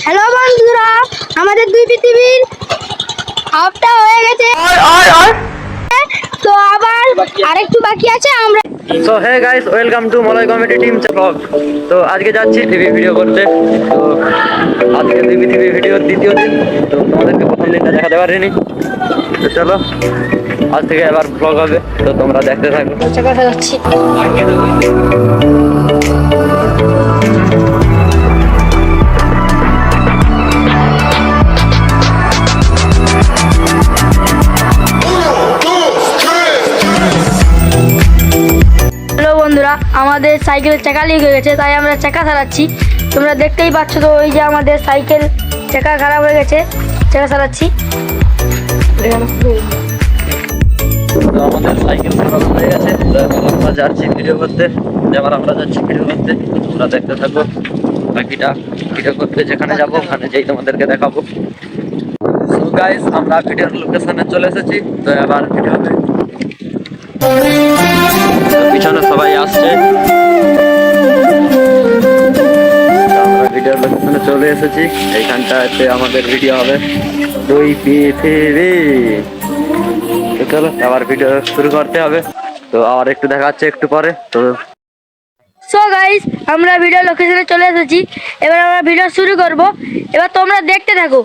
Hello বন্ধুরা, আমাদের দুই পৃথিবীর হাফটা হয়ে গেছে, তো আবার আরেকটু বাকি আছে। আমরা so hey guys, welcome to Malay comedy team blog. তো আজকে যাচ্ছি টিভি ভিডিও করতে। তো আজকে টিভি ভিডিওর দ্বিতীয় দিন। তো তোমাদেরকে প্রথম দিনটা দেখাতে পারিনি। তো চলো, আজ থেকে এবার ব্লগ হবে, তো তোমরা দেখতে থাকো। চাকা চালাচ্ছি। হ্যালো বন্ধুরা, আমাদের সাইকেলের চাকা লিক হয়ে গেছে, তাই আমরা চাকা চালাচ্ছি। তোমরা দেখতেই পাচ্ছ। তো ওই যে আমাদের সাইকেল চাকা খারাপ হয়ে গেছে, চাকা চালাচ্ছি। তো আমাদের সাইকেল খারাপ হয়ে গেছে, তো এখন আমরা যাচ্ছি ভিডিও করতে। এবার আমরা যাচ্ছি ভিডিও করতে, তোমরা দেখতে থাকো। বাকিটা ভিডিও করতে যেখানে যাবো ওখানে যেই তোমাদেরকে দেখাবো। সো গাইস, আমরা ভিডিওর লোকেশনে চলে এসেছি। তো এবার ভিডিও হবে। তো পিছনে সবাই আসছে। তো আমরা ভিডিওর লোকেশনে চলে এসেছি। এইখানটাতে আমাদের ভিডিও হবে দুই পৃথিবী। তো চলো, আবার ভিডিও শুরু করতে হবে। তো আবার একটু দেখা যাচ্ছে একটু পরে। তো সো গাইস, আমরা ভিডিও লোকেশনে চলে এসেছি। এবার আমরা ভিডিও শুরু করব। এবার তোমরা দেখতে থাকো।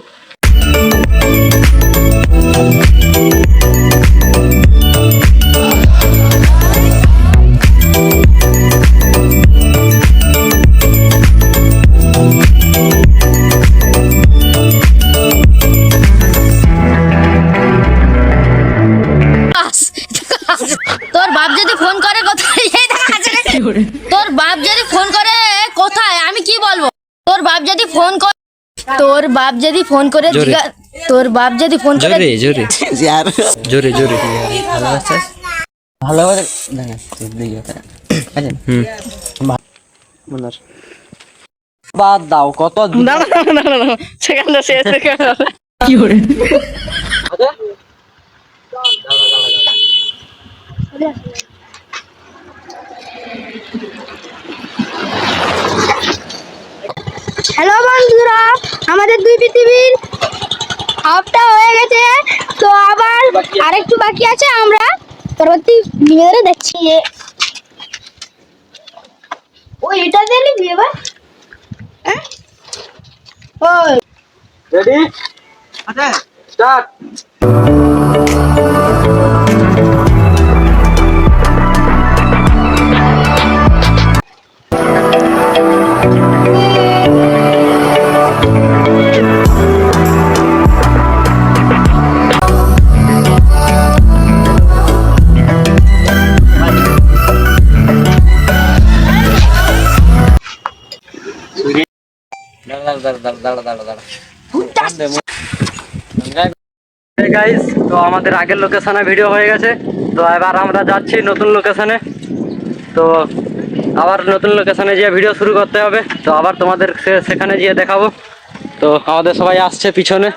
তোর বাপ যদি ফোন করে কোথায়, তোর বাপ যদি ফোন করে কোথায়, আমি কি বলবো? তোর বাপ যদি ফোন করে, তোর বাপ যদি ফোন করে তোর বাপ যদি ফোন করে জোরে জোরে জোরে ভালো বাদ দাও। কত সেখানটা শেষ কি করে হ্যালো বন্ধুরা, আমাদের দুই পৃথিবীর হাফটা হয়ে গেছে, তো আবার আরেকটু বাকি আছে। আমরা পরবর্তী ভিডিওতে দেখছি যে ওই এটা দিয়ে নিবি এবার। হ্যাঁ, ওই রেডি, আচ্ছা স্টার্ট। গাইস, তো আমাদের আগের লোকেশনে ভিডিও হয়ে গেছে। তো এবার আমরা যাচ্ছি নতুন লোকেশনে। তো আবার নতুন লোকেশনে গিয়ে ভিডিও শুরু করতে হবে। তো আবার তোমাদের সেখানে গিয়ে দেখাবো। তো আমাদের সবাই আসছে পিছনে।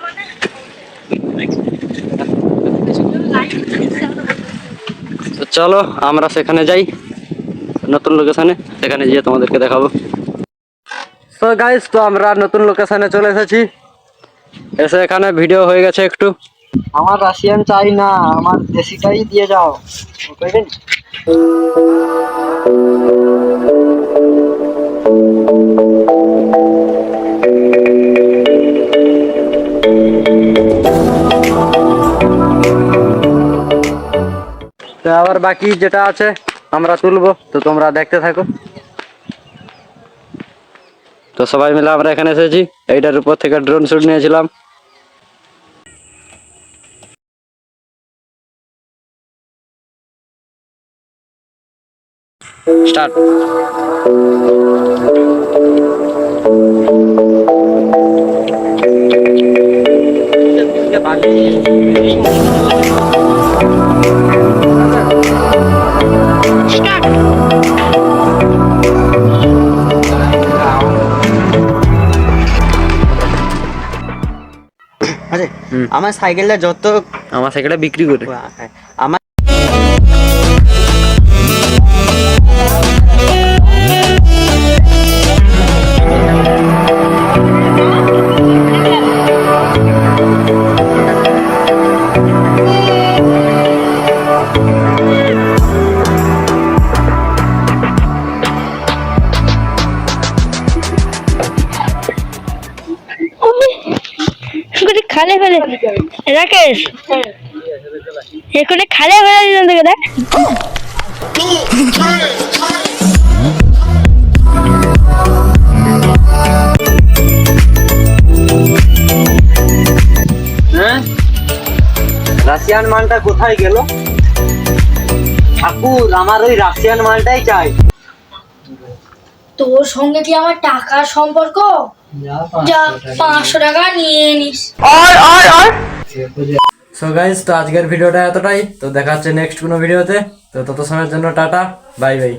তো চলো আমরা সেখানে যাই, নতুন লোকেশনে, সেখানে গিয়ে তোমাদেরকে দেখাবো। তো গাইস, তো আমরা নতুন লোকেশনে চলে এসেছি। এসে এখানে ভিডিও হয়ে গেছে একটু। আমার রাশিয়ান চাই না, আমার দেশিটাই দিয়ে যাও। কইবেন তো আবার বাকি যেটা আছে আমরা তুলবো, তো তোমরা দেখতে থাকো। তো সবাই মিলে আমরা এখানে এসেছি। এইটার উপর থেকে ড্রোন শুট নিয়েছিলাম। স্টার্ট। আমার সাইকেলটা যত আমার সাইকেলটা বিক্রি করে আমার খালে ফেলে রাকেশ এখানে খালে ফেলে দিলাম তোকে দেখ হ্যাঁ রাশিয়ান মালটা কোথায় গেল? ঠাকুর আমার ওই রাশিয়ান মালটাই চাই। তোর সঙ্গে কি আমার টাকার সম্পর্ক? যা 500 টাকা নিয়ে নিস। সো গাইস, তো আজকের ভিডিওটা এতটাই। তো দেখা হচ্ছে নেক্সট কোনো ভিডিওতে। তো তত সময়ের জন্য টাটা, বাই বাই।